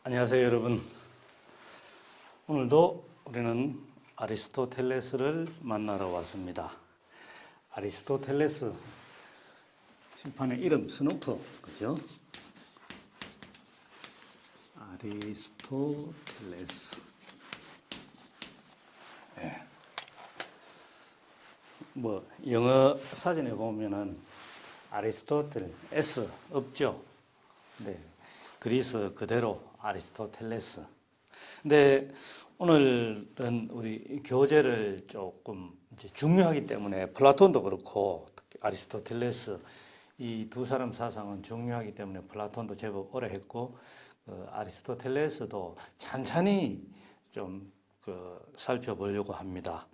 안녕하세요, 여러분. 오늘도 우리는 아리스토텔레스를 만나러 왔습니다. 아리스토텔레스, 심판의 이름 스누프, 그죠? 아리스토텔레스. 네. 영어 사전에 보면은 아리스토텔, S 없죠? 네. 그리스 그대로 아리스토텔레스. 근데 오늘은 우리 교재를 조금 이제 중요하기 때문에 플라톤도 그렇고 특히 아리스토텔레스 이 두 사람 사상은 중요하기 때문에 플라톤도 제법 오래 했고 아리스토텔레스도 찬찬히 좀 살펴보려고 합니다.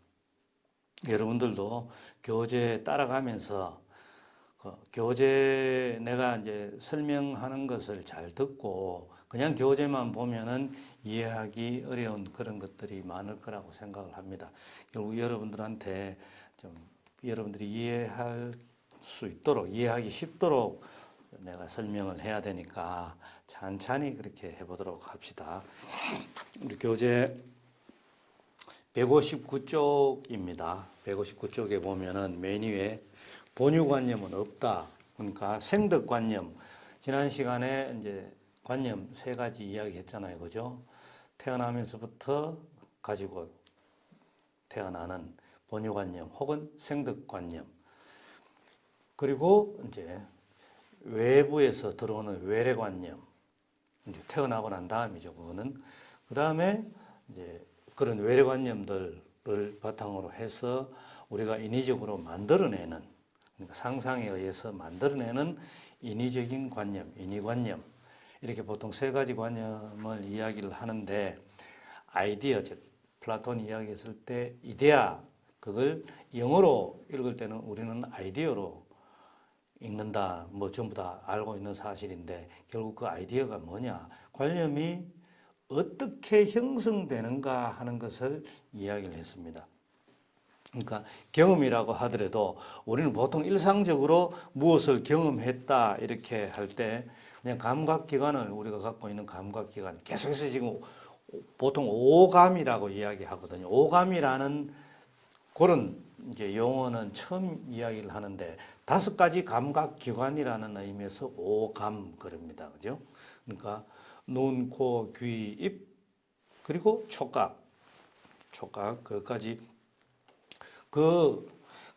여러분들도 교재 따라가면서 교재 내가 이제 설명하는 것을 잘 듣고 그냥 교재만 보면은 이해하기 어려운 그런 것들이 많을 거라고 생각을 합니다. 결국 여러분들한테 좀 여러분들이 이해할 수 있도록 이해하기 쉽도록 내가 설명을 해야 되니까 찬찬히 그렇게 해보도록 합시다. 우리 교재 159쪽입니다. 159쪽에 보면은 맨 위에 본유관념은 없다. 그러니까 생득관념. 지난 시간에 이제 관념 세 가지 이야기했잖아요, 그죠? 태어나면서부터 가지고 태어나는 본유관념 혹은 생득관념. 그리고 이제 외부에서 들어오는 외래관념. 이제 태어나고 난 다음이죠, 그거는. 그 다음에 이제 그런 외래관념들을 바탕으로 해서 우리가 인위적으로 만들어내는, 그러니까 상상에 의해서 만들어내는 인위적인 관념, 인위관념. 이렇게 보통 세 가지 관념을 이야기를 하는데, 아이디어, 즉 플라톤이 이야기했을 때 이데아, 그걸 영어로 읽을 때는 우리는 아이디어로 읽는다, 전부 다 알고 있는 사실인데, 결국 그 아이디어가 뭐냐? 관념이 어떻게 형성되는가 하는 것을 이야기를 했습니다. 그러니까 경험이라고 하더라도 우리는 보통 일상적으로 무엇을 경험했다 이렇게 할 때 그냥 감각기관을 우리가 갖고 있는 감각기관 계속해서 지금 보통 오감이라고 이야기하거든요. 오감이라는 그런 이제 용어는 처음 이야기를 하는데 5가지 감각기관이라는 의미에서 오감 그럽니다. 그죠? 그러니까 눈, 코, 귀, 입 그리고 촉각 그까지 그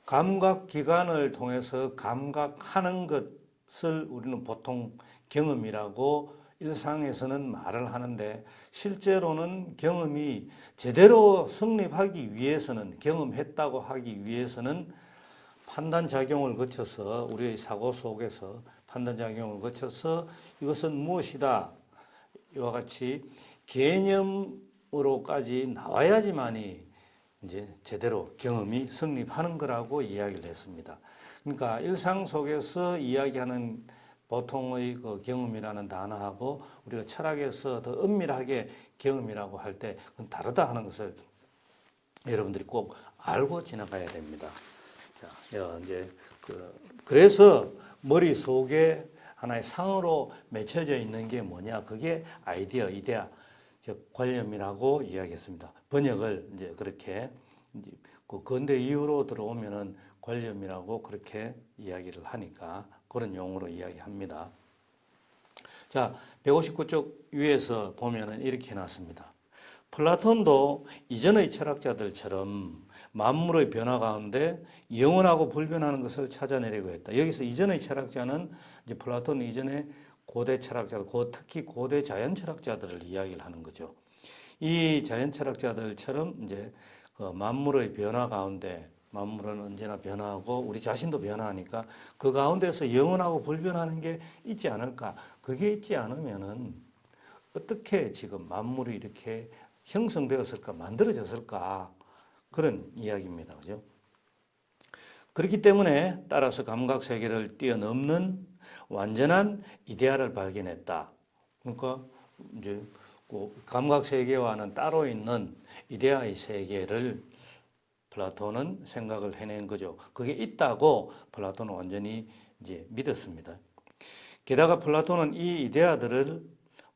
감각기관을 통해서 감각하는 것을 우리는 보통 경험이라고 일상에서는 말을 하는데 실제로는 경험이 제대로 성립하기 위해서는 경험했다고 하기 위해서는 판단작용을 거쳐서 우리의 사고 속에서 판단작용을 거쳐서 이것은 무엇이다 이와 같이 개념으로까지 나와야지만이 이제 제대로 경험이 성립하는 거라고 이야기를 했습니다. 그러니까 일상 속에서 이야기하는 보통의 그 경험이라는 단어하고 우리가 철학에서 더 엄밀하게 경험이라고 할 때 그건 다르다 하는 것을 여러분들이 꼭 알고 지나가야 됩니다. 자, 이제 그래서 머릿속에 하나의 상으로 맺혀져 있는 게 뭐냐? 그게 아이디어, 이데아, 즉 관념이라고 이야기했습니다. 번역을 이제 그렇게 이제 그 근대 이후로 들어오면은 관념이라고 그렇게 이야기를 하니까 그런 용어로 이야기합니다. 자, 159쪽 위에서 보면은 이렇게 해놨습니다. 플라톤도 이전의 철학자들처럼 만물의 변화 가운데 영원하고 불변하는 것을 찾아내려고 했다. 여기서 이전의 철학자는 이제 플라톤 이전에 고대 철학자들, 특히 고대 자연 철학자들을 이야기를 하는 거죠. 이 자연 철학자들처럼 이제 그 만물의 변화 가운데 만물은 언제나 변화하고 우리 자신도 변화하니까 그 가운데서 영원하고 불변하는 게 있지 않을까? 그게 있지 않으면은 어떻게 지금 만물이 이렇게 형성되었을까? 만들어졌을까? 그런 이야기입니다. 그죠? 그렇기 때문에 따라서 감각 세계를 뛰어넘는 완전한 이데아를 발견했다. 그러니까 이제 감각 세계와는 따로 있는 이데아의 세계를 플라톤은 생각을 해낸 거죠. 그게 있다고 플라톤은 완전히 이제 믿었습니다. 게다가 플라톤은 이 이데아들을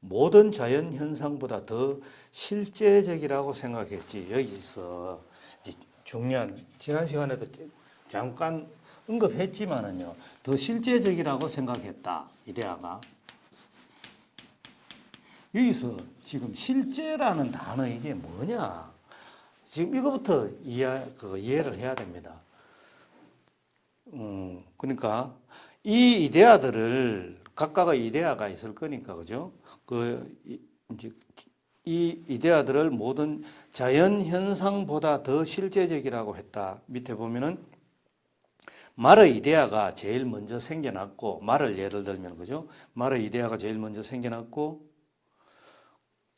모든 자연 현상보다 더 실제적이라고 생각했지. 여기서 중요한 지난 시간에도 잠깐 언급했지만은요, 더 실제적이라고 생각했다. 이데아가 여기서 지금 실제라는 단어 이게 뭐냐? 지금 이거부터 이해를 해야 됩니다. 그러니까 이 이데아들을 각각의 이데아가 있을 거니까 그죠? 이제 이 이데아들을 모든 자연 현상보다 더 실제적이라고 했다. 밑에 보면은 말의 이데아가 제일 먼저 생겨났고, 말을 예를 들면 그죠? 말의 이데아가 제일 먼저 생겨났고,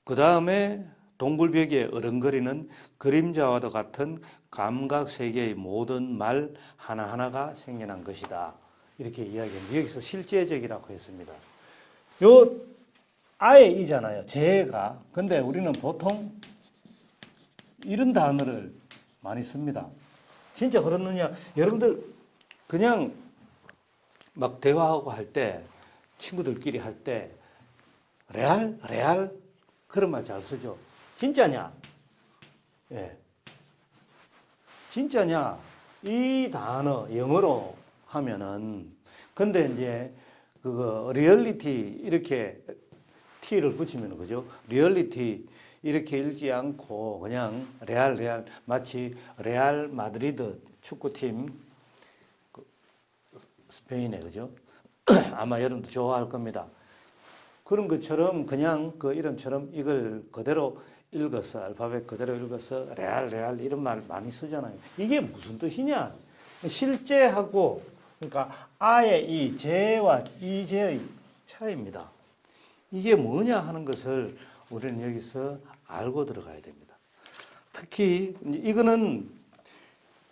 그 다음에 동굴벽에 어른거리는 그림자와도 같은 감각 세계의 모든 말 하나하나가 생겨난 것이다. 이렇게 이야기합니다. 여기서 실제적이라고 했습니다. 요 아예 이잖아요. 제가. 근데 우리는 보통 이런 단어를 많이 씁니다. 진짜 그렇느냐? 여러분들 그냥 막 대화하고 할 때, 친구들끼리 할 때, 레알? 그런 말 잘 쓰죠. 진짜냐? 예. 진짜냐? 이 단어 영어로 하면은, 근데 이제 그거 리얼리티 이렇게 T를 붙이면 그죠? 리얼리티 이렇게 읽지 않고 그냥 레알 마치 레알 마드리드 축구팀 스페인에 그죠? 아마 여러분도 좋아할 겁니다. 그런 것처럼 그냥 그 이름처럼 이걸 그대로 읽어서 알파벳 그대로 읽어서 레알 이런 말 많이 쓰잖아요. 이게 무슨 뜻이냐? 실제하고 그러니까 아예 이 제와 이제의 차이입니다. 이게 뭐냐 하는 것을 우리는 여기서 알고 들어가야 됩니다. 특히 이거는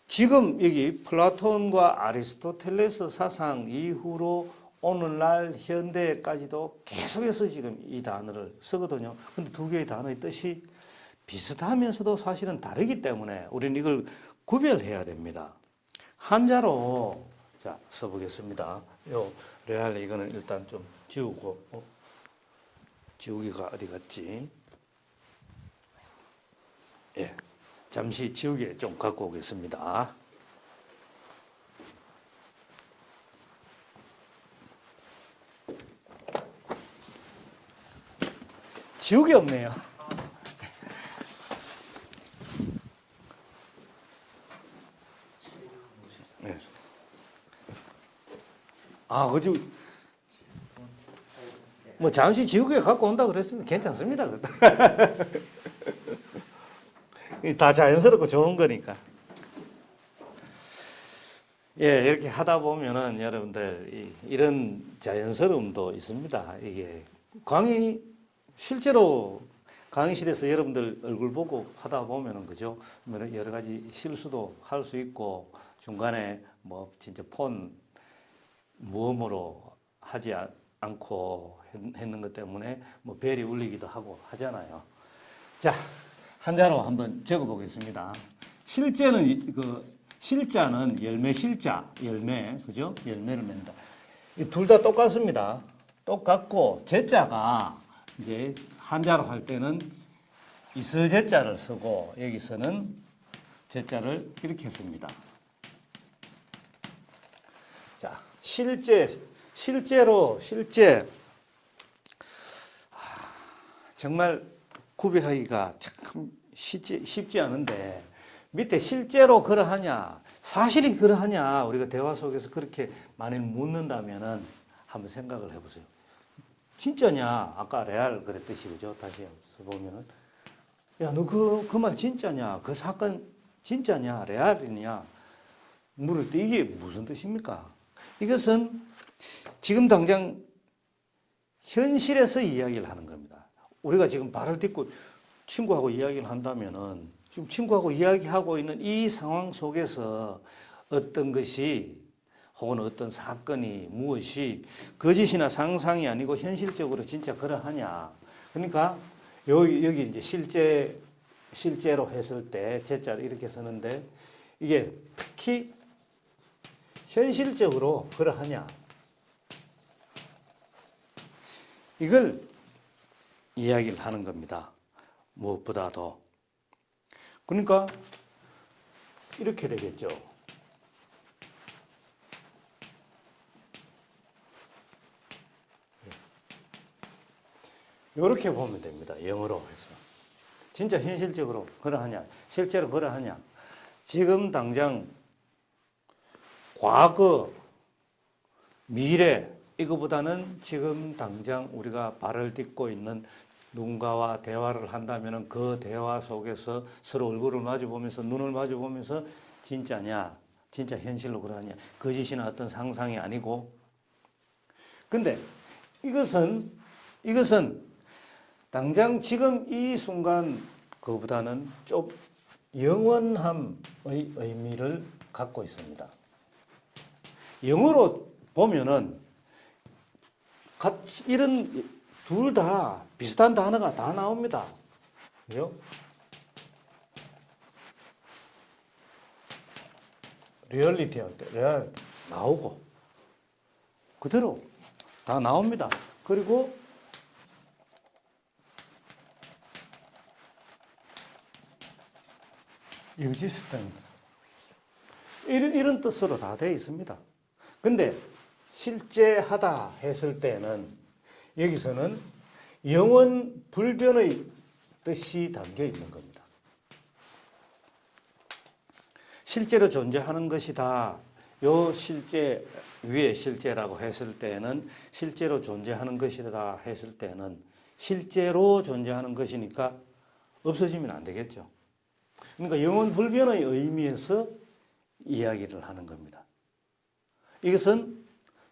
지금 여기 플라톤과 아리스토텔레스 사상 이후로 오늘날 현대까지도 계속해서 지금 이 단어를 쓰거든요. 근데 두 개의 단어의 뜻이 비슷하면서도 사실은 다르기 때문에 우리는 이걸 구별해야 됩니다. 한자로 자 써보겠습니다. 요 레알 이거는 일단 좀 지우고 지우기가 어디 갔지? 예, 잠시 지우개 좀 갖고 오겠습니다. 지우개 없네요. 네. 그죠? 뭐 잠시 지우개 갖고 온다 그랬으면 괜찮습니다. 다 자연스럽고 좋은 거니까. 예, 이렇게 하다 보면은 여러분들 이런 자연스러움도 있습니다. 이게 실제로 강의실에서 여러분들 얼굴 보고 하다 보면은 그죠? 여러 가지 실수도 할 수 있고 중간에 뭐 진짜 폰 모음으로 하지 않고 했는 것 때문에 뭐 벨이 울리기도 하고 하잖아요. 자, 한자로 한번 적어 보겠습니다. 실자는 열매 실자, 열매, 그죠? 열매를 맺는다. 둘 다 똑같습니다. 똑같고, 제자가 이제 한자로 할 때는 이슬제자를 쓰고, 여기서는 제자를 이렇게 씁니다. 자, 실제. 정말 구별하기가 참 쉽지 않은데, 밑에 실제로 그러하냐, 사실이 그러하냐, 우리가 대화 속에서 그렇게 만일 묻는다면은 한번 생각을 해보세요. 진짜냐? 아까 레알 그랬듯이, 그죠? 다시 써보면은, 야, 너 그 말 진짜냐? 그 사건 진짜냐? 레알이냐? 물을 때 이게 무슨 뜻입니까? 이것은 지금 당장 현실에서 이야기를 하는 겁니다. 우리가 지금 말을 듣고 친구하고 이야기를 한다면은 지금 친구하고 이야기하고 있는 이 상황 속에서 어떤 것이 혹은 어떤 사건이 무엇이 거짓이나 상상이 아니고 현실적으로 진짜 그러하냐. 그러니까 여기 이제 실제로 했을 때 제자를 이렇게 쓰는데 이게 특히 현실적으로 그러하냐. 이걸 이야기를 하는 겁니다. 무엇보다도. 그러니까 이렇게 되겠죠. 이렇게 보면 됩니다. 영어로 해서. 진짜 현실적으로 그러하냐? 실제로 그러하냐? 지금 당장 과거, 미래 이거보다는 지금 당장 우리가 발을 딛고 있는 누군가와 대화를 한다면 그 대화 속에서 서로 얼굴을 마주보면서 눈을 마주보면서 진짜냐? 진짜 현실로 그러하냐? 거짓이나 어떤 상상이 아니고. 근데 이것은 당장 지금 이 순간 그보다는 좀 영원함의 의미를 갖고 있습니다. 영어로 보면은 이런 둘 다 비슷한 단어가 다 나옵니다. 그죠? 리얼리티 할 때 레알 나오고 그대로 다 나옵니다. 그리고 existent 이런 뜻으로 다 되어 있습니다. 근데 실제하다 했을 때는 여기서는 영원 불변의 뜻이 담겨 있는 겁니다. 실제로 존재하는 것이다. 요 실제 위에 실제라고 했을 때는 실제로 존재하는 것이다 했을 때는 실제로 존재하는 것이니까 없어지면 안 되겠죠. 그러니까 영원 불변의 의미에서 이야기를 하는 겁니다. 이것은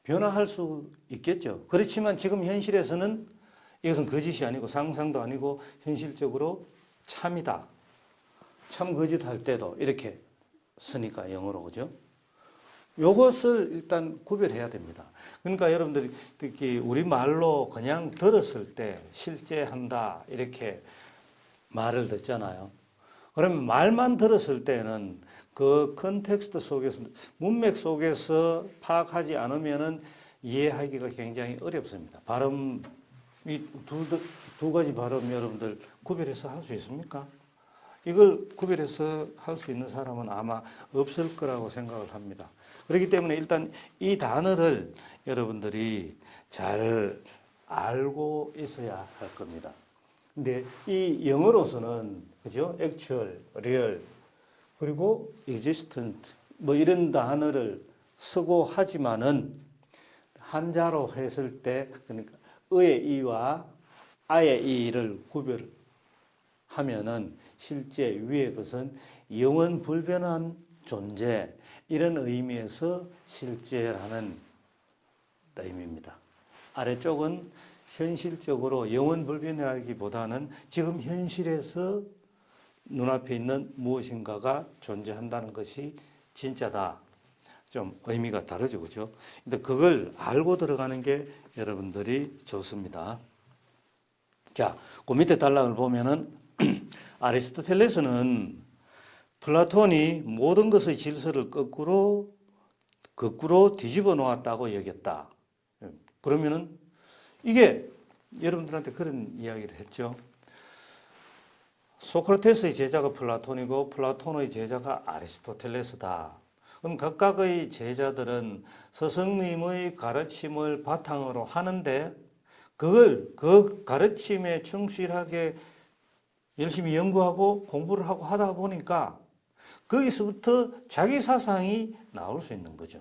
변화할 수 있겠죠. 그렇지만 지금 현실에서는 이것은 거짓이 아니고 상상도 아니고 현실적으로 참이다. 참 거짓할 때도 이렇게 쓰니까 영어로 그죠? 이것을 일단 구별해야 됩니다. 그러니까 여러분들이 특히 우리말로 그냥 들었을 때 실제 한다 이렇게 말을 듣잖아요. 그러면 말만 들었을 때는 그 컨텍스트 속에서 문맥 속에서 파악하지 않으면은 이해하기가 굉장히 어렵습니다. 발음 이 두 가지 발음 여러분들 구별해서 할 수 있습니까? 이걸 구별해서 할 수 있는 사람은 아마 없을 거라고 생각을 합니다. 그렇기 때문에 일단 이 단어를 여러분들이 잘 알고 있어야 할 겁니다. 근데 이 영어로서는 그죠? actual, real, 그리고 existent 뭐 이런 단어를 쓰고 하지만은 한자로 했을 때 그러니까 의의 이와 아의 이를 구별하면은 실제 위의 것은 영원 불변한 존재 이런 의미에서 실제라는 의미입니다. 아래쪽은 현실적으로 영원 불변이라기보다는 지금 현실에서 눈앞에 있는 무엇인가가 존재한다는 것이 진짜다. 좀 의미가 다르죠, 그죠? 근데 그걸 알고 들어가는 게 여러분들이 좋습니다. 자, 그 밑에 단락을 보면은 아리스토텔레스는 플라톤이 모든 것의 질서를 거꾸로 뒤집어 놓았다고 여겼다. 그러면은 이게 여러분들한테 그런 이야기를 했죠. 소크라테스의 제자가 플라톤이고 플라톤의 제자가 아리스토텔레스다. 그럼 각각의 제자들은 스승님의 가르침을 바탕으로 하는데 그걸 그 가르침에 충실하게 열심히 연구하고 공부를 하고 하다 보니까 거기서부터 자기 사상이 나올 수 있는 거죠.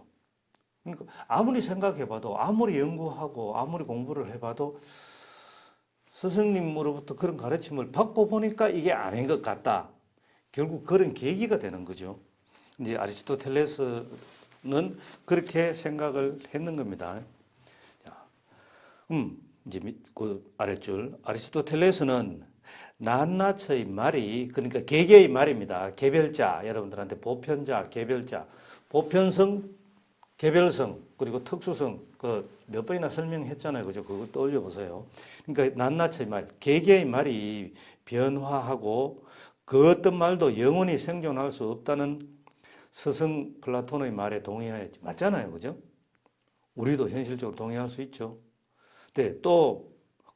그러니까 아무리 생각해봐도 아무리 연구하고 아무리 공부를 해봐도 스승님으로부터 그런 가르침을 받고 보니까 이게 아닌 것 같다. 결국 그런 계기가 되는 거죠. 이제 아리스토텔레스는 그렇게 생각을 했는 겁니다. 자, 이제 그 아랫줄 아리스토텔레스는 낱낱의 말이 그러니까 개개의 말입니다. 개별자 여러분들한테 보편자, 개별자, 보편성, 개별성 그리고 특수성 그 몇 번이나 설명했잖아요, 그죠? 그거 떠올려 보세요. 그러니까 낱낱의 말, 개개의 말이 변화하고 그 어떤 말도 영원히 생존할 수 없다는 스승 플라톤의 말에 동의하였지. 맞잖아요, 그죠? 우리도 현실적으로 동의할 수 있죠. 네, 또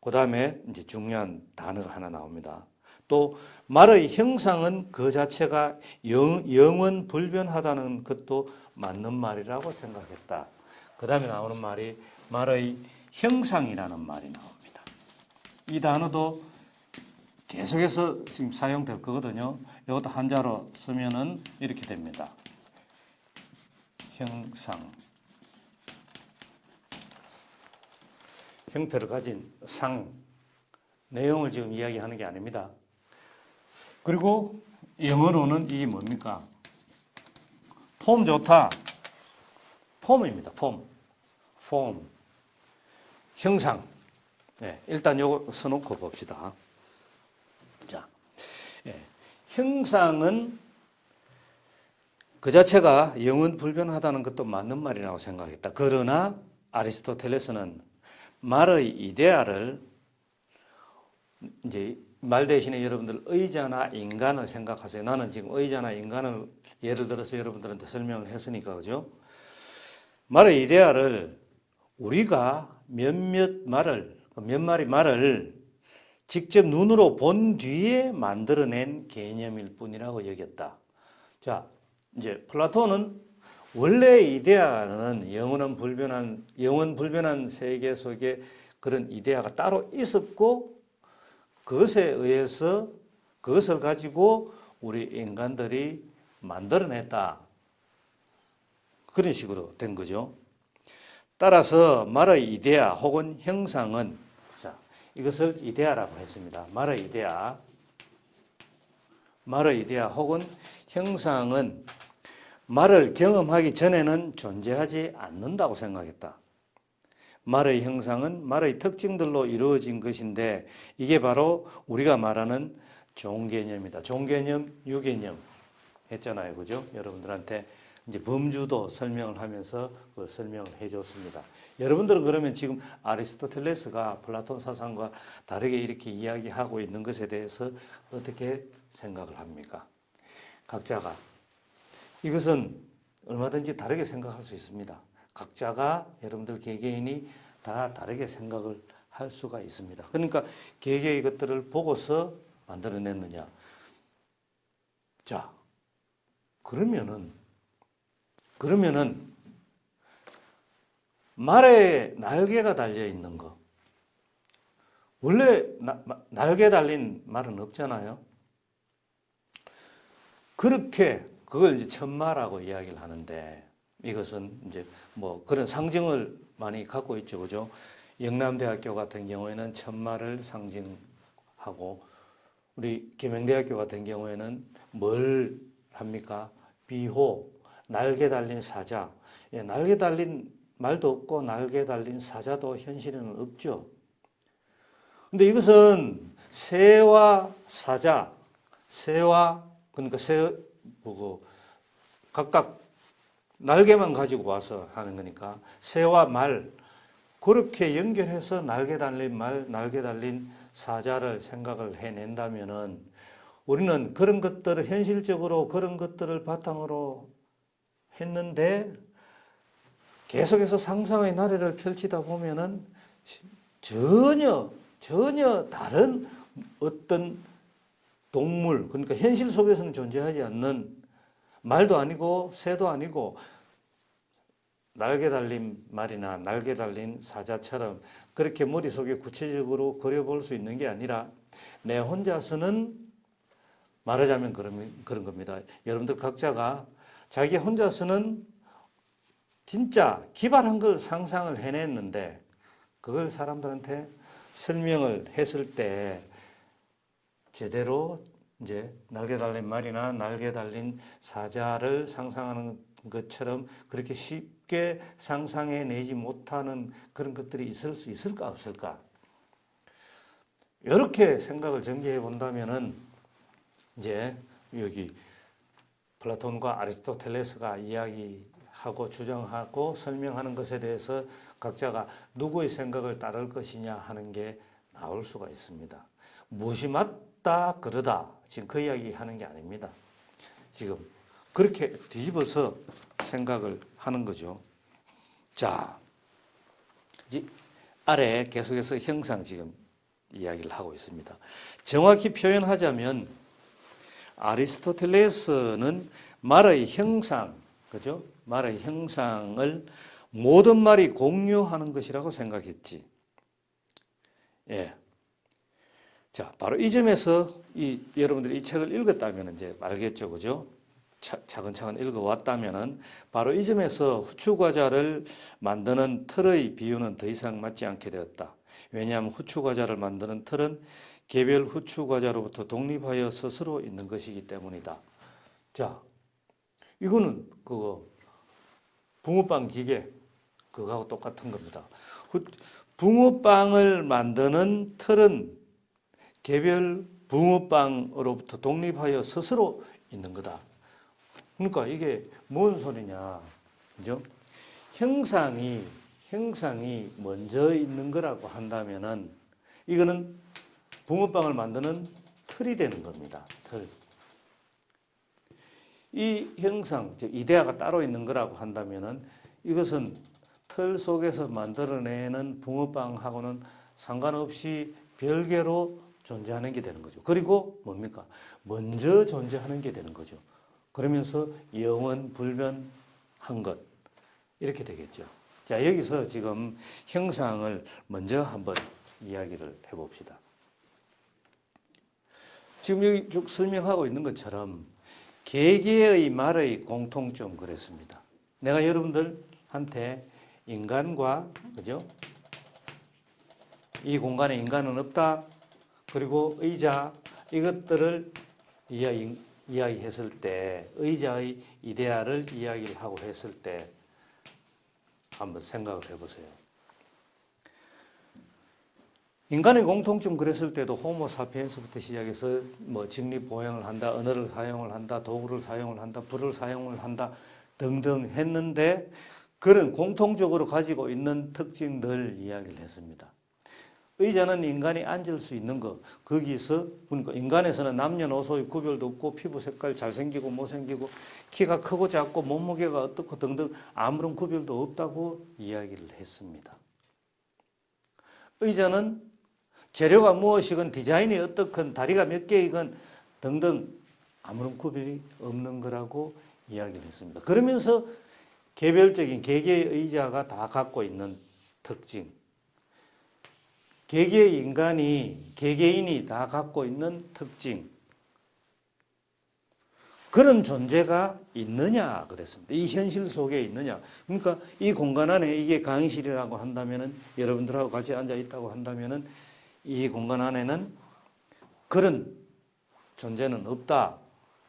그 다음에 이제 중요한 단어가 하나 나옵니다. 또 말의 형상은 그 자체가 영원 불변하다는 것도 맞는 말이라고 생각했다. 그 다음에 나오는 말이 말의 형상이라는 말이 나옵니다. 이 단어도 계속해서 지금 사용될 거거든요. 이것도 한자로 쓰면은 이렇게 됩니다. 형상. 형태를 가진 상. 내용을 지금 이야기하는 게 아닙니다. 그리고 영어로는 이게 뭡니까? 폼 좋다. 폼입니다. 폼. 형상. 네, 일단 요거 써놓고 봅시다. 자, 형상은 그 자체가 영원 불변하다는 것도 맞는 말이라고 생각했다. 그러나 아리스토텔레스는 말의 이데아를 이제 말 대신에 여러분들 의자나 인간을 생각하세요. 나는 지금 의자나 인간을 예를 들어서 여러분들한테 설명을 했으니까 그죠? 말의 이데아를 우리가 몇 마리 말을 직접 눈으로 본 뒤에 만들어낸 개념일 뿐이라고 여겼다. 자, 이제 플라톤은 원래 이데아는 영원 불변한 세계 속에 그런 이데아가 따로 있었고 그것에 의해서 그것을 가지고 우리 인간들이 만들어냈다. 그런 식으로 된 거죠. 따라서 말의 이데아 혹은 형상은 자, 이것을 이데아라고 했습니다. 말의 이데아 혹은 형상은 말을 경험하기 전에는 존재하지 않는다고 생각했다. 말의 형상은 말의 특징들로 이루어진 것인데 이게 바로 우리가 말하는 종개념이다. 종개념, 유개념 했잖아요. 그죠? 여러분들한테 이제 범주도 설명을 하면서 그 설명을 해줬습니다. 여러분들은 그러면 지금 아리스토텔레스가 플라톤 사상과 다르게 이렇게 이야기하고 있는 것에 대해서 어떻게 생각을 합니까? 각자가 이것은 얼마든지 다르게 생각할 수 있습니다. 각자가 여러분들 개개인이 다 다르게 생각을 할 수가 있습니다. 그러니까 개개의 것들을 보고서 만들어냈느냐. 자, 그러면은 말에 날개가 달려 있는 거. 원래 날개 달린 말은 없잖아요. 그렇게 그걸 이제 천마라고 이야기를 하는데 이것은 이제 뭐 그런 상징을 많이 갖고 있죠. 그죠? 영남대학교 같은 경우에는 천마를 상징하고 우리 계명대학교 같은 경우에는 뭘 합니까? 비호, 날개 달린 사자. 예, 날개 달린 말도 없고 날개 달린 사자도 현실에는 없죠. 근데 이것은 새와 사자, 그러니까 새 보고 각각 날개만 가지고 와서 하는 거니까 새와 말 그렇게 연결해서 날개 달린 말, 날개 달린 사자를 생각을 해낸다면은 우리는 그런 것들을 현실적으로 그런 것들을 바탕으로 했는데 계속해서 상상의 나래를 펼치다 보면은 전혀 다른 어떤 동물, 그러니까 현실 속에서는 존재하지 않는 말도 아니고 새도 아니고 날개 달린 말이나 날개 달린 사자처럼 그렇게 머릿속에 구체적으로 그려볼 수 있는 게 아니라 내 혼자서는 말하자면 그런 겁니다. 여러분들 각자가 자기 혼자서는 진짜 기발한 걸 상상을 해냈는데 그걸 사람들한테 설명을 했을 때 제대로 이제 날개 달린 말이나 날개 달린 사자를 상상하는 것처럼 그렇게 쉽게 상상해내지 못하는 그런 것들이 있을 수 있을까 없을까? 이렇게 생각을 전개해 본다면은 이제 여기 플라톤과 아리스토텔레스가 이야기하고 주장하고 설명하는 것에 대해서 각자가 누구의 생각을 따를 것이냐 하는 게 나올 수가 있습니다. 무엇이 맞다 그러다 지금 그 이야기 하는 게 아닙니다. 지금 그렇게 뒤집어서 생각을 하는 거죠. 자, 아래 계속해서 형상 지금 이야기를 하고 있습니다. 정확히 표현하자면 아리스토텔레스는 말의 형상, 그죠? 말의 형상을 모든 말이 공유하는 것이라고 생각했지. 예. 자, 바로 이 점에서 여러분들이 이 책을 읽었다면 이제 알겠죠, 그죠? 차근차근 읽어왔다면은 바로 이 점에서 후추 과자를 만드는 틀의 비유는 더 이상 맞지 않게 되었다. 왜냐하면 후추 과자를 만드는 틀은 개별 후추 과자로부터 독립하여 스스로 있는 것이기 때문이다. 자, 이거는 그거 붕어빵 기계 그거하고 똑같은 겁니다. 붕어빵을 만드는 틀은 개별 붕어빵으로부터 독립하여 스스로 있는 거다. 그러니까 이게 뭔 소리냐, 그죠? 형상이 먼저 있는 거라고 한다면은 이거는 붕어빵을 만드는 틀이 되는 겁니다. 틀. 이 형상, 즉 이데아가 따로 있는 거라고 한다면은 이것은 틀 속에서 만들어내는 붕어빵하고는 상관없이 별개로 존재하는 게 되는 거죠. 그리고 뭡니까? 먼저 존재하는 게 되는 거죠. 그러면서 영원 불변한 것 이렇게 되겠죠. 자, 여기서 지금 형상을 먼저 한번 이야기를 해봅시다. 지금 여기 쭉 설명하고 있는 것처럼 개개의 말의 공통점 그랬습니다. 내가 여러분들한테 인간과, 그죠? 이 공간에 인간은 없다. 그리고 의자 이것들을 이야기했을 때, 의자의 이데아를 이야기를 하고 했을 때 한번 생각을 해보세요. 인간의 공통점 그랬을 때도 호모 사피엔스부터 시작해서 뭐 직립보행을 한다, 언어를 사용을 한다, 도구를 사용을 한다, 불을 사용을 한다 등등 했는데 그런 공통적으로 가지고 있는 특징들 이야기를 했습니다. 의자는 인간이 앉을 수 있는 것, 거기서 그러니까 인간에서는 남녀노소의 구별도 없고 피부 색깔 잘생기고 못생기고 키가 크고 작고 몸무게가 어떻고 등등 아무런 구별도 없다고 이야기를 했습니다. 의자는 재료가 무엇이건 디자인이 어떻건 다리가 몇 개이건 등등 아무런 구별이 없는 거라고 이야기를 했습니다. 그러면서 개별적인 개개의 의자가 다 갖고 있는 특징, 개개의 인간이 개개인이 다 갖고 있는 특징, 그런 존재가 있느냐 그랬습니다. 이 현실 속에 있느냐. 그러니까 이 공간 안에 이게 강의실이라고 한다면은 여러분들하고 같이 앉아 있다고 한다면은 이 공간 안에는 그런 존재는 없다.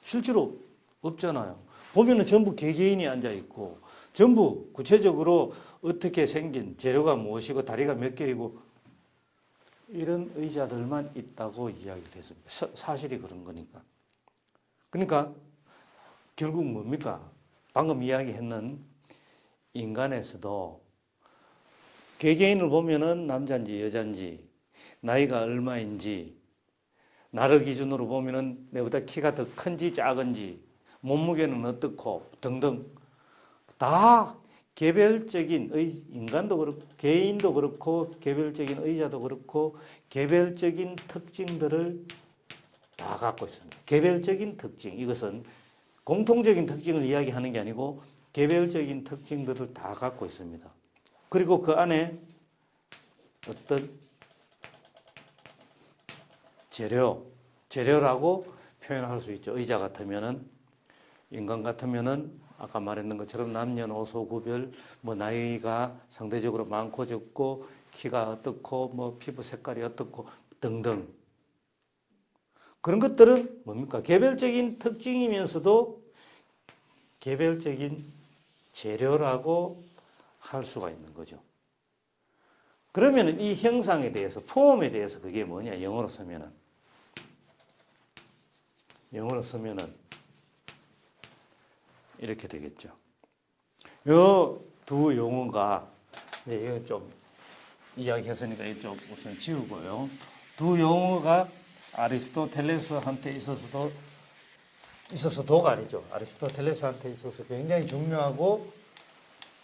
실제로 없잖아요. 보면은 전부 개개인이 앉아 있고 전부 구체적으로 어떻게 생긴 재료가 무엇이고 다리가 몇 개이고 이런 의자들만 있다고 이야기를 했습니다. 사실이 그런 거니까. 그러니까 결국 뭡니까? 방금 이야기했는 인간에서도 개개인을 보면은 남자인지 여자인지 나이가 얼마인지 나를 기준으로 보면은 내보다 키가 더 큰지 작은지 몸무게는 어떻고 등등 다 개별적인 인간도 그렇고 개인도 그렇고 개별적인 의자도 그렇고 개별적인 특징들을 다 갖고 있습니다. 개별적인 특징, 이것은 공통적인 특징을 이야기하는 게 아니고 개별적인 특징들을 다 갖고 있습니다. 그리고 그 안에 어떤 재료라고 표현할 수 있죠. 의자 같으면은 인간 같으면은 아까 말했는 것처럼 남녀노소 구별, 뭐 나이가 상대적으로 많고 적고 키가 어떻고 뭐 피부 색깔이 어떻고 등등 그런 것들은 뭡니까? 개별적인 특징이면서도 개별적인 재료라고 할 수가 있는 거죠. 그러면 이 형상에 대해서, 폼에 대해서 그게 뭐냐? 영어로 쓰면은 이렇게 되겠죠. 요 두 용어가 이거 좀 이야기했으니까 이쪽 우선 지우고요. 두 용어가 아리스토텔레스한테 있어서도가 아니죠. 아리스토텔레스한테 있어서 굉장히 중요하고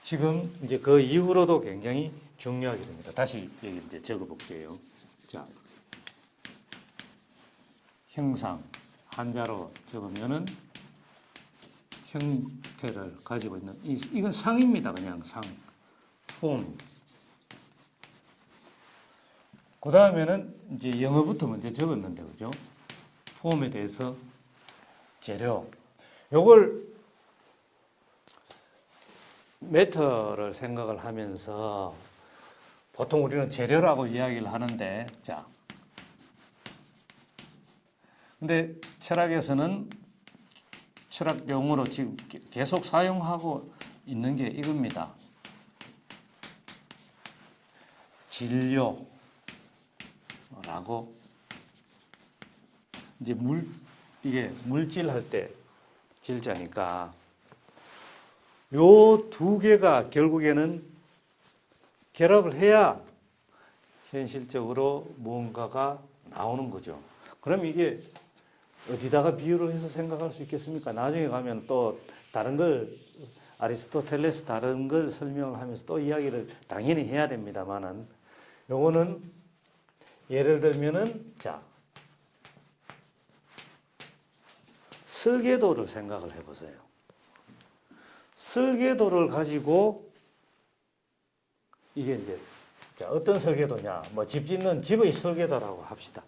지금 이제 그 이후로도 굉장히 중요하게 됩니다. 다시 여기 이제 적어볼게요. 자, 형상, 한자로 적으면은 형태를 가지고 있는, 이건 상입니다. 그냥 상, 폼. 그 다음에는 이제 영어부터 먼저 적었는데, 그죠? 폼에 대해서 재료. 요걸 매터를 생각을 하면서 보통 우리는 재료라고 이야기를 하는데, 자. 근데 철학에서는 철학 용어로 지금 계속 사용하고 있는 게 이겁니다. 진료라고, 이제 이게 물질 할 때 질자니까 요 두 개가 결국에는 결합을 해야 현실적으로 무언가가 나오는 거죠. 그럼 이게 어디다가 비유를 해서 생각할 수 있겠습니까? 나중에 가면 또 다른 걸, 아리스토텔레스 다른 걸 설명을 하면서 또 이야기를 당연히 해야 됩니다만은, 요거는 예를 들면은, 자, 설계도를 생각을 해보세요. 설계도를 가지고, 이게 이제, 자, 어떤 설계도냐, 뭐 집 짓는 집의 설계도라고 합시다.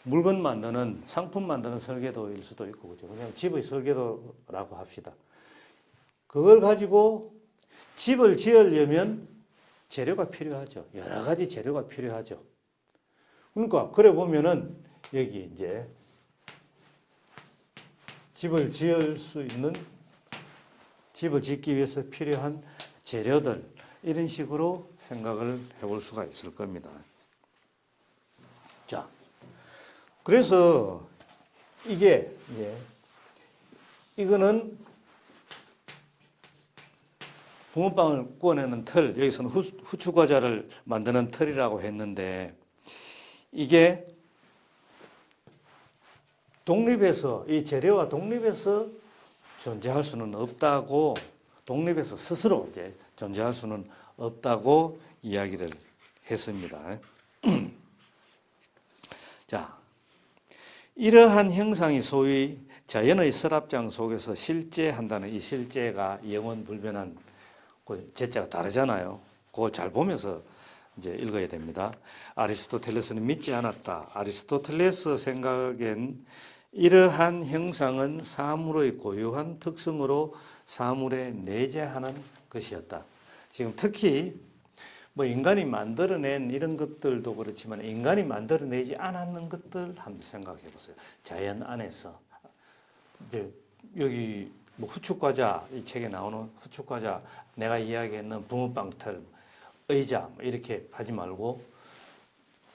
물건 만드는, 상품 만드는 설계도일 수도 있고, 그죠? 그냥 집의 설계도라고 합시다. 그걸 가지고 집을 지으려면 재료가 필요하죠. 여러 가지 재료가 필요하죠. 그러니까, 그래 보면은, 여기 이제, 집을 지을 수 있는, 집을 짓기 위해서 필요한 재료들, 이런 식으로 생각을 해볼 수가 있을 겁니다. 자. 그래서 이게 이거는 붕어빵을 구워내는 틀, 여기서는 후추 과자를 만드는 틀이라고 했는데, 이게 독립해서, 이 재료와 독립해서 존재할 수는 없다고, 독립해서 스스로 이제 존재할 수는 없다고 이야기를 했습니다. 자. 이러한 형상이 소위 자연의 서랍장 속에서 실제한다는, 이 실제가 영원 불변한 그 제자가 다르잖아요. 그걸 잘 보면서 이제 읽어야 됩니다. 아리스토텔레스는 믿지 않았다. 아리스토텔레스 생각엔 이러한 형상은 사물의 고유한 특성으로 사물에 내재하는 것이었다. 지금 특히 뭐 인간이 만들어낸 이런 것들도 그렇지만 인간이 만들어내지 않았는 것들 한번 생각해 보세요. 자연 안에서 여기 뭐 후축과자, 이 책에 나오는 후축과자, 내가 이야기했는 붕어빵 틀, 의자 이렇게 하지 말고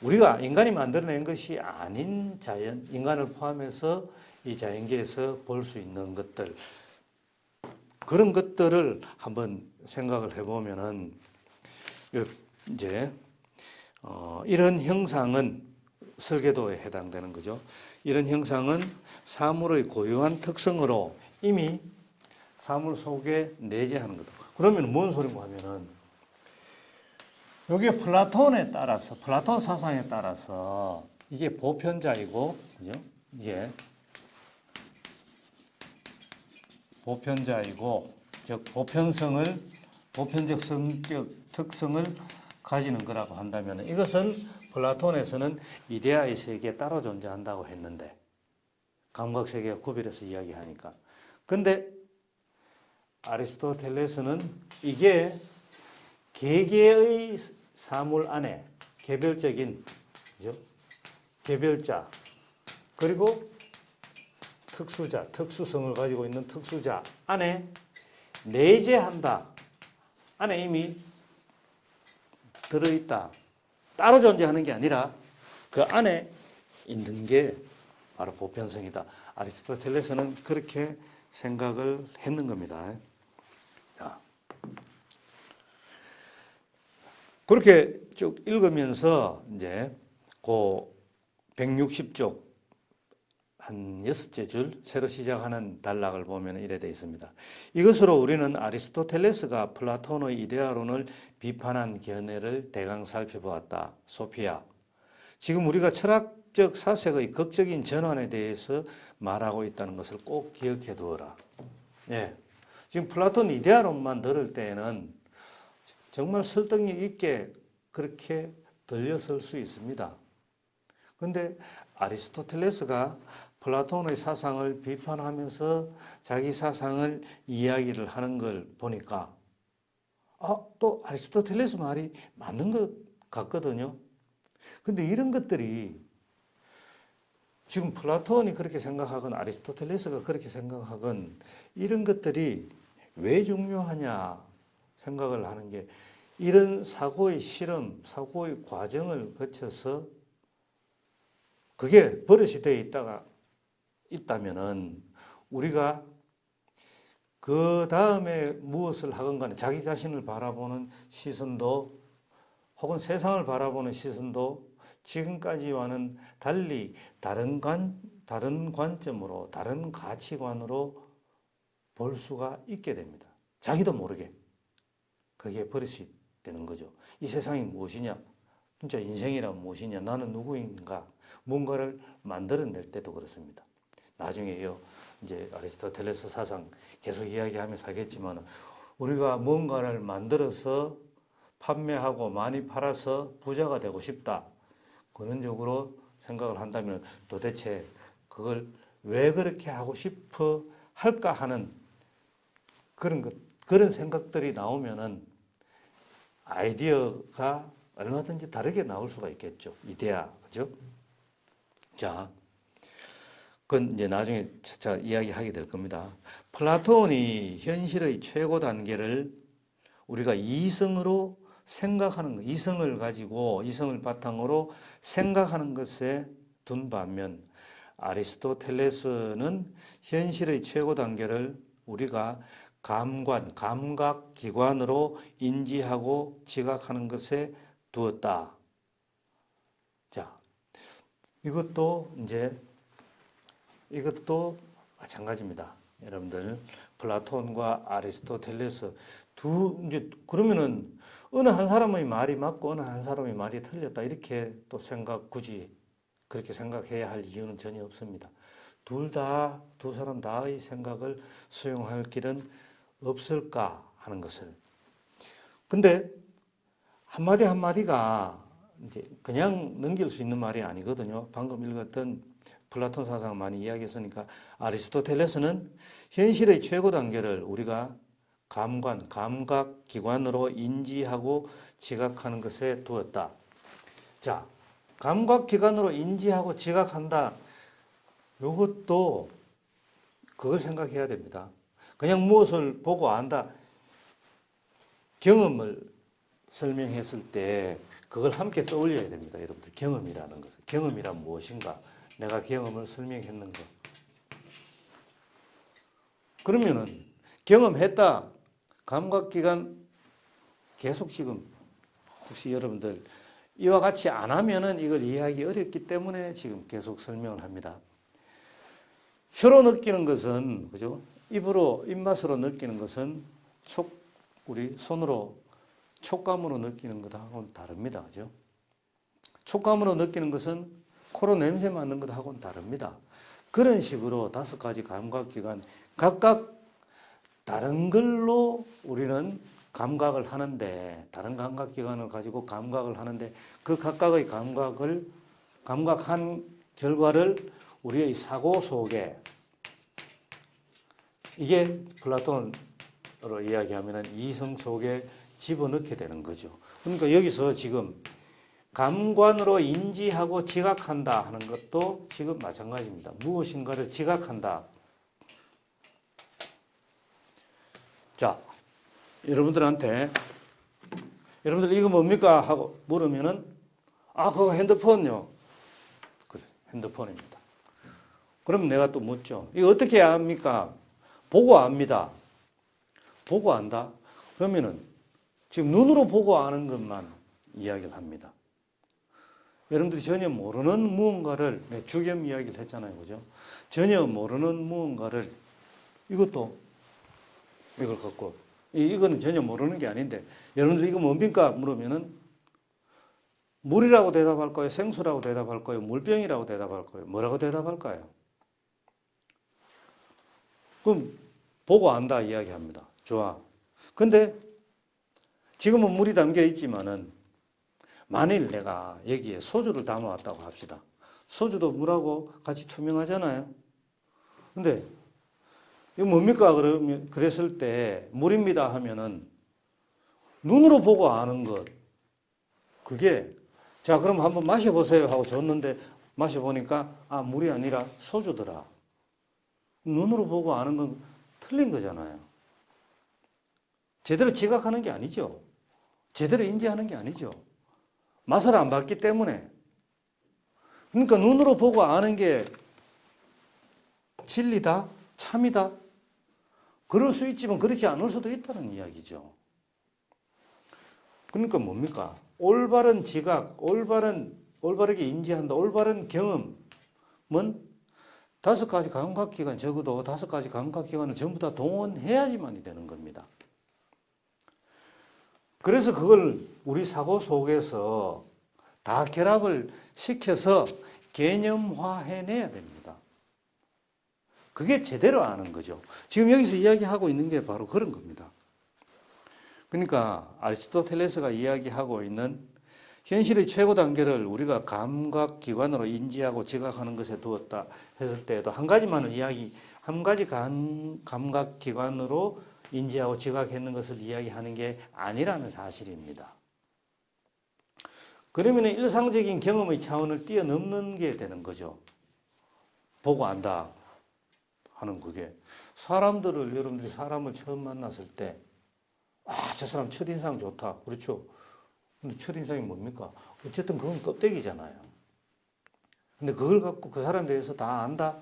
우리가 인간이 만들어낸 것이 아닌 자연, 인간을 포함해서 이 자연계에서 볼 수 있는 것들, 그런 것들을 한번 생각을 해보면은 이제 이런 형상은 설계도에 해당되는 거죠. 이런 형상은 사물의 고유한 특성으로 이미 사물 속에 내재하는 거다. 그러면 뭔 소리인가 하면은 여기 플라톤에 따라서, 플라톤 사상에 따라서 이게 보편자이고, 그죠? 이게 보편자이고, 즉 보편적 성격 특성을 가지는 거라고 한다면 이것은 플라톤에서는 이데아의 세계에 따로 존재한다고 했는데, 감각세계와 구별해서 이야기하니까. 근데 아리스토텔레스는 이게 개개의 사물 안에 개별적인, 그죠? 개별자, 그리고 특수자, 특수성을 가지고 있는 특수자 안에 내재한다. 안에 이미 들어있다. 따로 존재하는 게 아니라 그 안에 있는 게 바로 보편성이다. 아리스토텔레스는 그렇게 생각을 했는 겁니다. 자. 그렇게 쭉 읽으면서 이제 그 160쪽 한 6째 줄 새로 시작하는 단락을 보면 이래 되어 있습니다. 이것으로 우리는 아리스토텔레스가 플라톤의 이데아론을 비판한 견해를 대강 살펴보았다. 소피아. 지금 우리가 철학 지적 사색의 극적인 전환에 대해서 말하고 있다는 것을 꼭 기억해 두어라. 예. 지금 플라톤 이데아론만 들을 때에는 정말 설득력 있게 그렇게 들려설 수 있습니다. 그런데 아리스토텔레스가 플라톤의 사상을 비판하면서 자기 사상을 이야기를 하는 걸 보니까 또 아리스토텔레스 말이 맞는 것 같거든요. 근데 이런 것들이 지금 플라톤이 그렇게 생각하건 아리스토텔레스가 그렇게 생각하건 이런 것들이 왜 중요하냐 생각을 하는 게 이런 사고의 실험, 사고의 과정을 거쳐서 그게 버릇이 되어 있다면은 우리가 그 다음에 무엇을 하건 간에 자기 자신을 바라보는 시선도 혹은 세상을 바라보는 시선도 지금까지와는 달리 다른 관점으로, 다른 가치관으로 볼 수가 있게 됩니다. 자기도 모르게. 그게 버릇이 되는 거죠. 이 세상이 무엇이냐? 진짜 인생이란 무엇이냐? 나는 누구인가? 뭔가를 만들어낼 때도 그렇습니다. 나중에요, 이제 아리스토텔레스 사상 계속 이야기하면서 하겠지만 우리가 뭔가를 만들어서 판매하고 많이 팔아서 부자가 되고 싶다. 근원적으로 생각을 한다면 도대체 그걸 왜 그렇게 하고 싶어 할까 하는 그런 생각들이 나오면은 아이디어가 얼마든지 다르게 나올 수가 있겠죠. 이데아, 그죠? 자, 그건 이제 나중에 차차 이야기하게 될 겁니다. 플라톤이 현실의 최고 단계를 우리가 이성으로 생각하는 것, 이성을 가지고 이성을 바탕으로 생각하는 것에 둔 반면 아리스토텔레스는 현실의 최고 단계를 우리가 감각 기관으로 인지하고 지각하는 것에 두었다. 자, 이것도 마찬가지입니다. 여러분들 플라톤과 아리스토텔레스 그러면은 어느 한 사람의 말이 맞고 어느 한 사람의 말이 틀렸다 이렇게 또 굳이 그렇게 생각해야 할 이유는 전혀 없습니다. 두 사람 다의 생각을 수용할 길은 없을까 하는 것을. 근데 한마디 한마디가 이제 그냥 넘길 수 있는 말이 아니거든요. 방금 읽었던 플라톤 사상을 많이 이야기했으니까 아리스토텔레스는 현실의 최고 단계를 우리가 감각 기관으로 인지하고 지각하는 것에 두었다. 자, 감각 기관으로 인지하고 지각한다. 이것도 그걸 생각해야 됩니다. 그냥 무엇을 보고 안다. 경험을 설명했을 때 그걸 함께 떠올려야 됩니다. 여러분들 경험이라는 것은. 경험이란 무엇인가? 내가 경험을 설명했는가? 그러면은 경험했다. 감각기관 계속 지금 혹시 여러분들 이와 같이 안 하면은 이걸 이해하기 어렵기 때문에 지금 계속 설명을 합니다. 혀로 느끼는 것은 그죠? 입맛으로 느끼는 것은 우리 손으로 촉감으로 느끼는 것하고는 다릅니다. 그죠? 촉감으로 느끼는 것은 코로 냄새 맡는 것하고는 다릅니다. 그런 식으로 5가지 감각기관 각각 다른 걸로 우리는 감각을 하는데 다른 감각기관을 가지고 감각을 하는데 그 각각의 감각한 결과를 우리의 사고 속에 이게 플라톤으로 이야기하면 이성 속에 집어넣게 되는 거죠. 그러니까 여기서 지금 감관으로 인지하고 지각한다 하는 것도 지금 마찬가지입니다. 무엇인가를 지각한다. 자, 여러분들 이거 뭡니까? 하고 물으면은 그거 핸드폰요. 그래, 핸드폰입니다. 그럼 내가 또 묻죠. 이거 어떻게 압니까? 보고 압니다. 보고 안다? 그러면은 지금 눈으로 보고 아는 것만 이야기를 합니다. 여러분들이 전혀 모르는 무언가를 주겸 이야기를 했잖아요. 그죠? 전혀 모르는 무언가를 이걸 갖고 이거는 전혀 모르는 게 아닌데 여러분들 이거 뭡니까? 물으면은 물이라고 대답할까요? 생수라고 대답할까요? 물병이라고 대답할까요? 뭐라고 대답할까요? 그럼 보고 안다 이야기합니다. 좋아. 근데 지금은 물이 담겨 있지만은 만일 내가 여기에 소주를 담아왔다고 합시다. 소주도 물하고 같이 투명하잖아요. 근데 이거 뭡니까? 그랬을 때 물입니다 하면은 눈으로 보고 아는 것. 그게 자 그럼 한번 마셔보세요 하고 줬는데 마셔보니까 아 물이 아니라 소주더라. 눈으로 보고 아는 건 틀린 거잖아요. 제대로 지각하는 게 아니죠. 제대로 인지하는 게 아니죠. 맛을 안 봤기 때문에. 그러니까 눈으로 보고 아는 게 진리다, 참이다. 그럴 수 있지만 그렇지 않을 수도 있다는 이야기죠. 그러니까 뭡니까? 올바른 지각, 올바르게 인지한다, 올바른 경험은 5가지 감각기관, 적어도 5가지 감각기관을 전부 다 동원해야지만이 되는 겁니다. 그래서 그걸 우리 사고 속에서 다 결합을 시켜서 개념화해내야 됩니다. 그게 제대로 아는 거죠. 지금 여기서 이야기하고 있는 게 바로 그런 겁니다. 그러니까 아리스토텔레스가 이야기하고 있는 현실의 최고 단계를 우리가 감각기관으로 인지하고 지각하는 것에 두었다 했을 때에도 한 가지만을 한 가지 감각기관으로 인지하고 지각했는 것을 이야기하는 게 아니라는 사실입니다. 그러면 일상적인 경험의 차원을 뛰어넘는 게 되는 거죠. 보고 안다 하는 그게. 여러분들이 사람을 처음 만났을 때, 저 사람 첫인상 좋다. 그렇죠? 근데 첫인상이 뭡니까? 어쨌든 그건 껍데기잖아요. 근데 그걸 갖고 그 사람에 대해서 다 안다?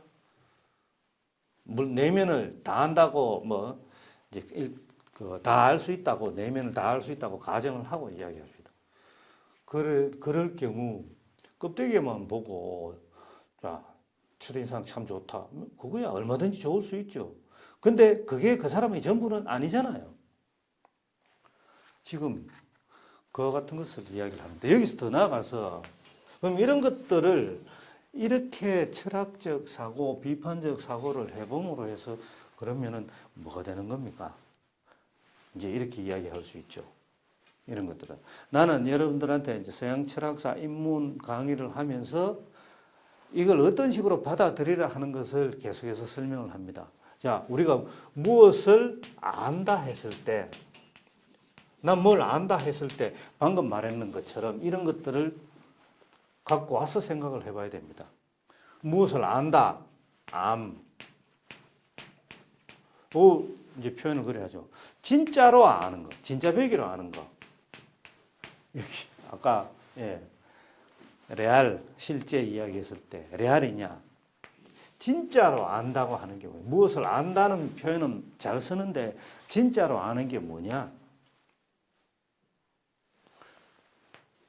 내면을 다 안다고 이제 다 알 수 있다고, 내면을 다 알 수 있다고 가정을 하고 이야기합니다. 그럴 경우 껍데기만 보고 자, 첫인상 참 좋다. 그거야 얼마든지 좋을 수 있죠. 근데 그게 그 사람의 전부는 아니잖아요. 지금 그와 같은 것을 이야기를 하는데 여기서 더 나아가서 그럼 이런 것들을 이렇게 철학적 사고, 비판적 사고를 해봄으로 해서 그러면은 뭐가 되는 겁니까? 이제 이렇게 이야기할 수 있죠. 이런 것들은. 나는 여러분들한테 이제 서양 철학사 입문 강의를 하면서 이걸 어떤 식으로 받아들이라 하는 것을 계속해서 설명을 합니다. 자, 우리가 무엇을 안다 했을 때, 난 뭘 안다 했을 때, 방금 말했는 것처럼 이런 것들을 갖고 와서 생각을 해봐야 됩니다. 무엇을 안다, 이제 표현을 그래야죠. 진짜로 아는 거, 진짜 배기로 아는 거. 여기 아까 레알 실제 이야기했을 때 레알이냐, 진짜로 안다고 하는 게 뭐예요? 무엇을 안다는 표현은 잘 쓰는데 진짜로 아는 게 뭐냐?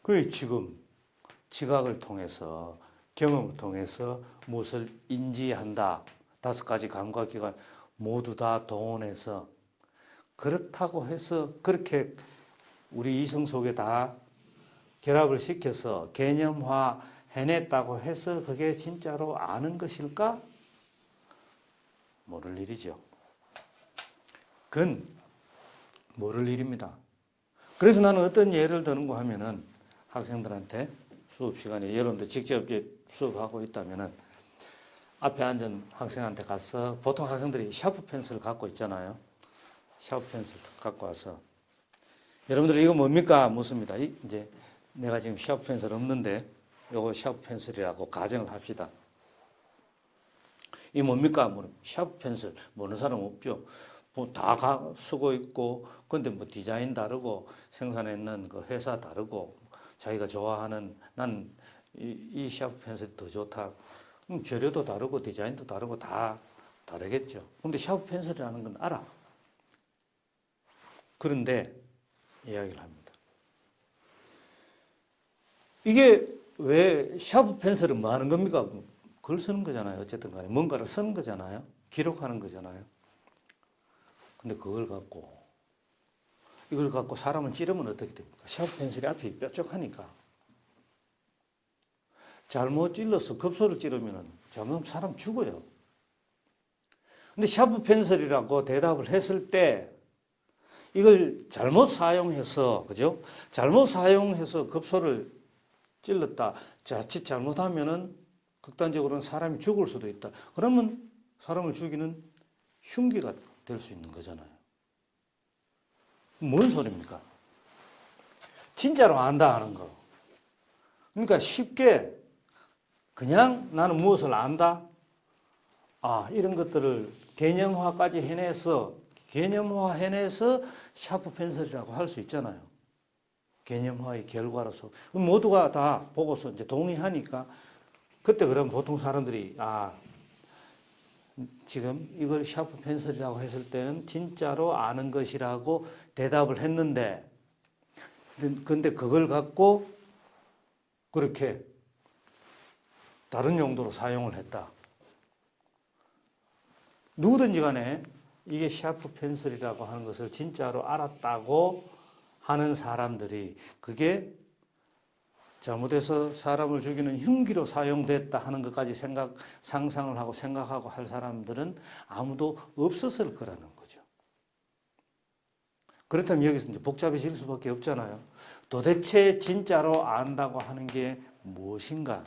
그게 지금 지각을 통해서 경험을 통해서 무엇을 인지한다. 5가지 감각기관 모두 다 동원해서 그렇다고 해서 그렇게 우리 이성 속에 다 결합을 시켜서 개념화 해냈다고 해서 그게 진짜로 아는 것일까? 모를 일이죠. 그건 모를 일입니다. 그래서 나는 어떤 예를 드는가 하면은 학생들한테 수업 시간에 여러분들 직접 수업하고 있다면은 앞에 앉은 학생한테 가서 보통 학생들이 샤프 펜슬을 갖고 있잖아요. 샤프 펜슬 갖고 와서 여러분들 이거 뭡니까? 묻습니다. 이제 내가 지금 샤프 펜슬 없는데 이거 샤프 펜슬이라고 가정을 합시다. 이 뭡니까? 샤프 펜슬 모르는 사람 없죠. 다 쓰고 있고 근데 디자인 다르고 생산했는 그 회사 다르고 자기가 좋아하는 난 이 샤프 펜슬이 더 좋다. 재료도 다르고 디자인도 다르고 다 다르겠죠. 근데 샤프 펜슬이라는 건 알아. 그런데 이야기를 합니다. 이게 왜 샤프 펜슬은 뭐 하는 겁니까? 글 쓰는 거잖아요. 어쨌든 간에 뭔가를 쓰는 거잖아요. 기록하는 거잖아요. 근데 이걸 갖고 사람을 찌르면 어떻게 됩니까? 샤프 펜슬이 앞이 뾰족하니까 잘못 찔러서 급소를 찌르면 잘못 사람 죽어요. 근데 샤프 펜슬이라고 대답을 했을 때 이걸 잘못 사용해서, 그죠? 잘못 사용해서 급소를 찔렀다. 자칫 잘못하면은 극단적으로는 사람이 죽을 수도 있다. 그러면 사람을 죽이는 흉기가 될 수 있는 거잖아요. 뭔 소리입니까? 진짜로 안다 하는 거. 그러니까 쉽게 그냥 나는 무엇을 안다? 이런 것들을 개념화까지 해내서 샤프 펜슬이라고 할 수 있잖아요. 개념화의 결과로서. 모두가 다 보고서 이제 동의하니까 그때 그러면 보통 사람들이 지금 이걸 샤프 펜슬이라고 했을 때는 진짜로 아는 것이라고 대답을 했는데 근데 그걸 갖고 그렇게 다른 용도로 사용을 했다. 누구든지 간에 이게 샤프 펜슬이라고 하는 것을 진짜로 알았다고 하는 사람들이 그게 잘못해서 사람을 죽이는 흉기로 사용됐다 하는 것까지 상상을 하고 생각하고 할 사람들은 아무도 없었을 거라는 거죠. 그렇다면 여기서 이제 복잡해질 수밖에 없잖아요. 도대체 진짜로 안다고 하는 게 무엇인가?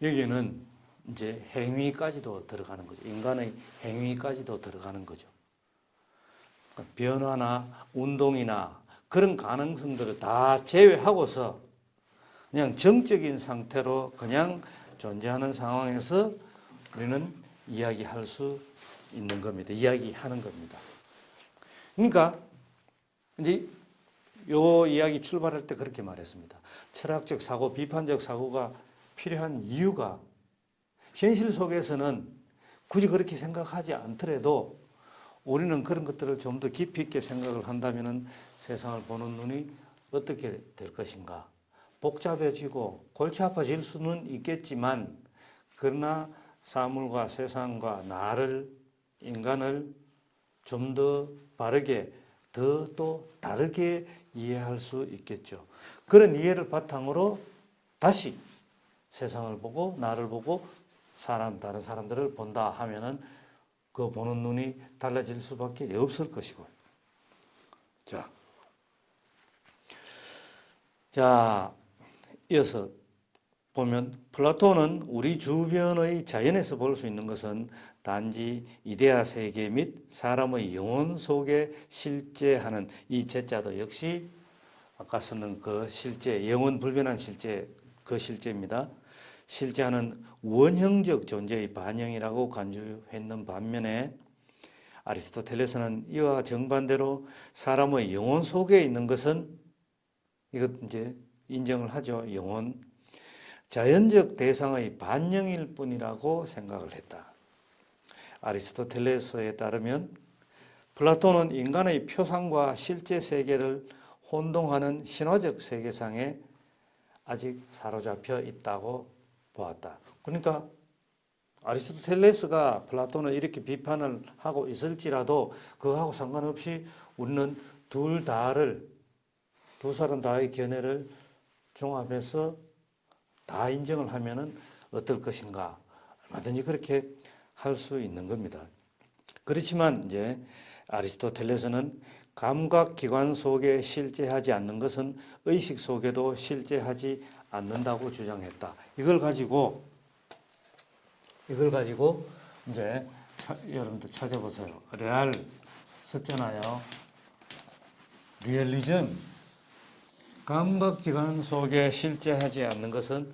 여기에는 이제 행위까지도 들어가는 거죠. 인간의 행위까지도 들어가는 거죠. 그러니까 변화나 운동이나 그런 가능성들을 다 제외하고서 그냥 정적인 상태로 그냥 존재하는 상황에서 우리는 이야기할 수 있는 겁니다. 이야기하는 겁니다. 그러니까 이제 요 이야기 출발할 때 그렇게 말했습니다. 철학적 사고, 비판적 사고가 필요한 이유가 현실 속에서는 굳이 그렇게 생각하지 않더라도 우리는 그런 것들을 좀 더 깊이 있게 생각을 한다면 세상을 보는 눈이 어떻게 될 것인가. 복잡해지고 골치 아파질 수는 있겠지만 그러나 사물과 세상과 나를, 인간을 좀 더 바르게 더 또 다르게 이해할 수 있겠죠. 그런 이해를 바탕으로 다시 세상을 보고 나를 보고 다른 사람들을 본다 하면은 그 보는 눈이 달라질 수밖에 없을 것이고. 자, 이어서 보면 플라톤은 우리 주변의 자연에서 볼 수 있는 것은 단지 이데아 세계 및 사람의 영혼 속에 실제하는 이 제자도 역시 아까 썼는 그 실제, 영혼 불변한 실제, 그 실제입니다. 실제하는 원형적 존재의 반영이라고 간주했는 반면에 아리스토텔레스는 이와 정반대로 사람의 영혼 속에 있는 것은 이것 이제 인정을 하죠. 영혼 자연적 대상의 반영일 뿐이라고 생각을 했다. 아리스토텔레스에 따르면 플라톤은 인간의 표상과 실제 세계를 혼동하는 신화적 세계상에 아직 사로잡혀 있다고 보았다. 그러니까 아리스토텔레스가 플라톤을 이렇게 비판을 하고 있을지라도 그거하고 상관없이 우리는 두 사람 다의 견해를 종합해서 다 인정을 하면은 어떨 것인가. 얼마든지 그렇게 할 수 있는 겁니다. 그렇지만 이제 아리스토텔레스는 감각기관 속에 실제하지 않는 것은 의식 속에도 실제하지 않는다고 주장했다. 이걸 가지고 이제 여러분들 찾아보세요. 레알 썼잖아요. 리얼리즘. 감각기관 속에 실제하지 않는 것은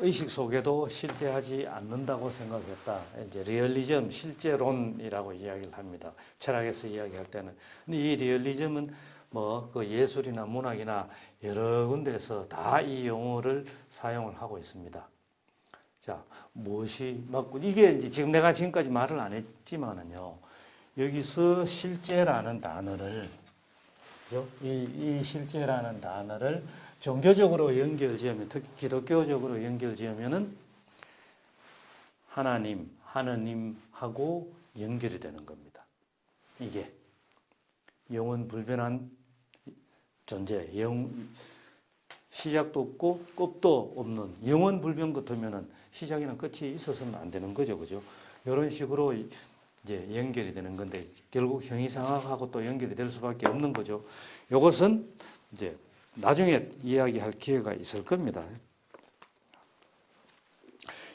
의식 속에도 실제하지 않는다고 생각했다. 이제 리얼리즘, 실제론이라고 이야기를 합니다. 철학에서 이야기할 때는. 근데 이 리얼리즘은 뭐 그 예술이나 문학이나 여러 군데에서 다 이 용어를 사용을 하고 있습니다. 자, 무엇이 맞고 이게 이제 지금 내가 지금까지 말을 안 했지만은요. 여기서 실제라는 단어를 이 실제라는 단어를 종교적으로 연결지으면, 특히 기독교적으로 연결지으면은 하나님하고 연결이 되는 겁니다. 이게 영원 불변한 존재, 시작도 없고 끝도 없는 영원 불변 같으면은 시작이나 끝이 있어서는 안 되는 거죠, 그죠? 이런 식으로 이제 연결이 되는 건데 결국 형이상학하고 또 연결이 될 수밖에 없는 거죠. 이것은 이제 나중에 이야기할 기회가 있을 겁니다.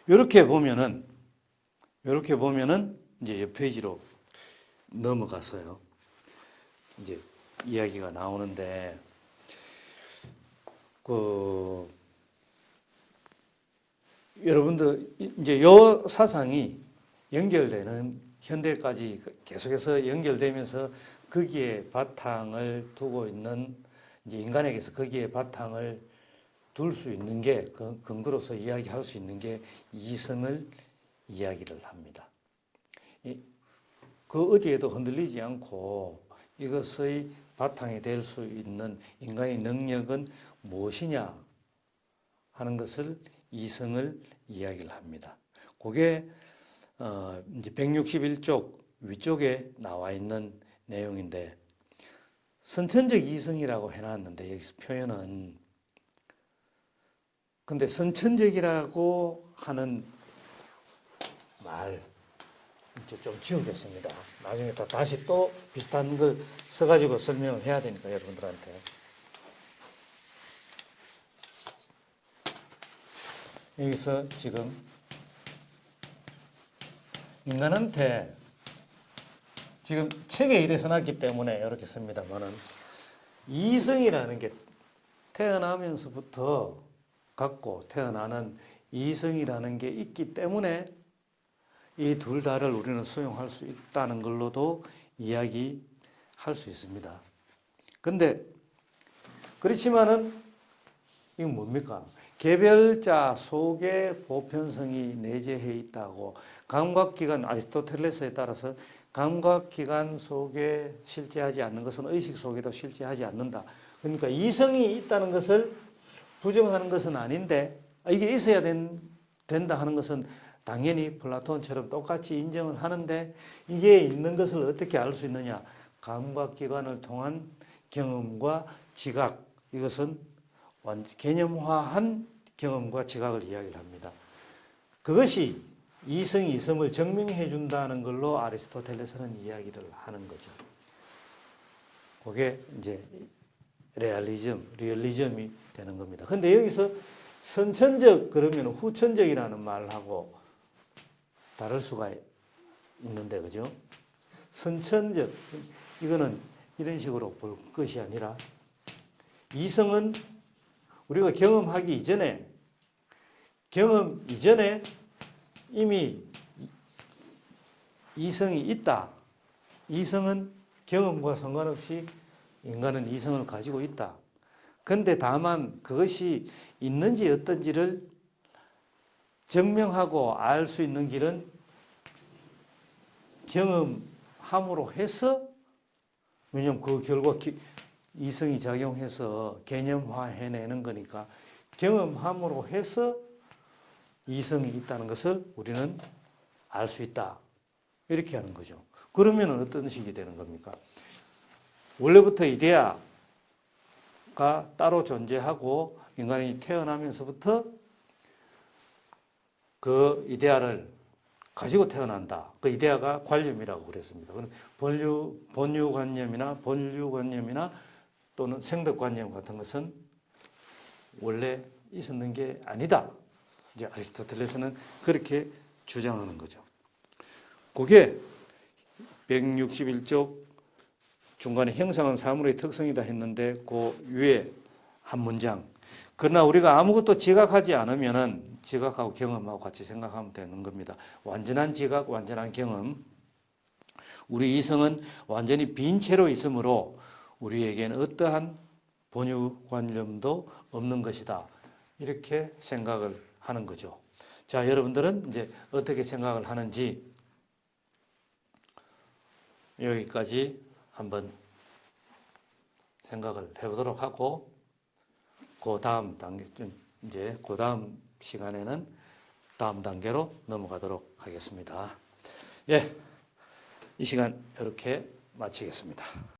이렇게 보면은 이제 옆 페이지로 넘어가서요. 이제 이야기가 나오는데 여러분들 이제 요 사상이 연결되는 현대까지 계속해서 연결되면서 거기에 바탕을 두고 있는 이제 인간에게서 거기에 바탕을 둘 수 있는 게 근거로서 이야기할 수 있는 게 이성을 이야기를 합니다. 그 어디에도 흔들리지 않고 이것의 바탕이 될 수 있는 인간의 능력은 무엇이냐 하는 것을 이성을 이야기를 합니다. 그게 이제 161쪽 위쪽에 나와 있는 내용인데 선천적 이성이라고 해놨는데 여기서 표현은 근데 선천적이라고 하는 말 이제 좀 지우겠습니다. 나중에 다시 또 비슷한 걸 써가지고 설명을 해야 되니까 여러분들한테. 여기서 지금 인간한테 지금 책에 이래 써놨기 때문에 이렇게 씁니다만은 이성이라는 게 태어나면서부터 갖고 태어나는 이성이라는 게 있기 때문에 이 둘 다를 우리는 수용할 수 있다는 걸로도 이야기할 수 있습니다. 근데 그렇지만은 이건 뭡니까? 개별자 속에 보편성이 내재해 있다고 감각기관 아리스토텔레스에 따라서 감각기관 속에 실제하지 않는 것은 의식 속에도 실제하지 않는다. 그러니까 이성이 있다는 것을 부정하는 것은 아닌데 이게 있어야 된다 하는 것은 당연히 플라톤처럼 똑같이 인정을 하는데 이게 있는 것을 어떻게 알 수 있느냐? 감각기관을 통한 경험과 지각 이것은 개념화한 경험과 지각을 이야기를 합니다. 그것이 이성이 있음을 증명해 준다는 걸로 아리스토텔레스는 이야기를 하는 거죠. 그게 이제 리얼리즘이 되는 겁니다. 근데 여기서 선천적 그러면 후천적이라는 말하고 다를 수가 있는데 그죠? 선천적 이거는 이런 식으로 볼 것이 아니라 이성은 우리가 경험 이전에 이미 이성이 있다. 이성은 경험과 상관없이 인간은 이성을 가지고 있다. 그런데 다만 그것이 있는지 어떤지를 증명하고 알 수 있는 길은 경험함으로 해서 왜냐하면 그 결과 이성이 작용해서 개념화해내는 거니까 경험함으로 해서 이성이 있다는 것을 우리는 알 수 있다. 이렇게 하는 거죠. 그러면 어떤 식이 되는 겁니까? 원래부터 이데아가 따로 존재하고 인간이 태어나면서부터 그 이데아를 가지고 태어난다. 그 이데아가 관념이라고 그랬습니다. 본유관념이나 본류관념이나 또는 생덕관념 같은 것은 원래 있었는 게 아니다. 이제 아리스토텔레스는 그렇게 주장하는 거죠. 그게 161쪽 중간에 형상은 사물의 특성이다 했는데 그 위에 한 문장. 그러나 우리가 아무것도 지각하지 않으면은 지각하고 경험하고 같이 생각하면 되는 겁니다. 완전한 지각, 완전한 경험. 우리 이성은 완전히 빈 채로 있으므로 우리에게는 어떠한 본유관념도 없는 것이다. 이렇게 생각을 하는 거죠. 자, 여러분들은 이제 어떻게 생각을 하는지 여기까지 한번 생각을 해보도록 하고 그 다음 단계 이제 그 다음 시간에는 다음 단계로 넘어가도록 하겠습니다. 예, 이 시간 이렇게 마치겠습니다.